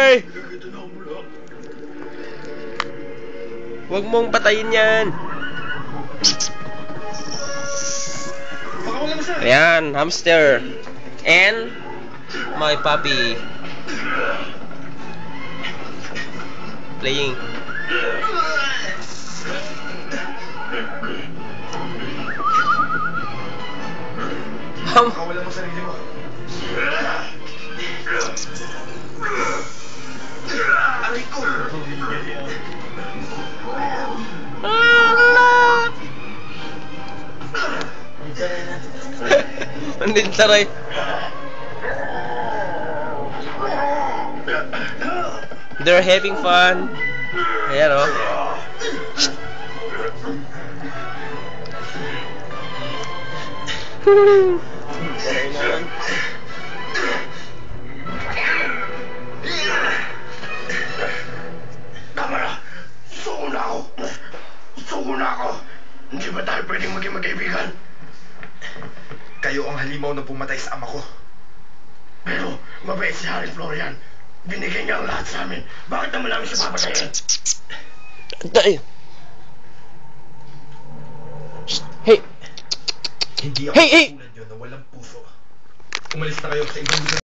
Hamster! Huwag mong patayin yan. Ayan, hamster. And my puppy. Playing. Wala mo sarili mo. Aray ko. Andin taray. They're having fun. Ayan o. Tama na. Suko na ako. Suko na ako. Hindi ba tayo pwedeng maging magkaibigan? Kayo ang halimaw na pumatay sa ama ko. Pero mabait si Haring Florian. Binigay niya ang lahat sa amin. Bakit naman namin siya papatayin? Hey! Hindi ako Hey! tulad yun na walang puso. Umalis na kayo sa ibang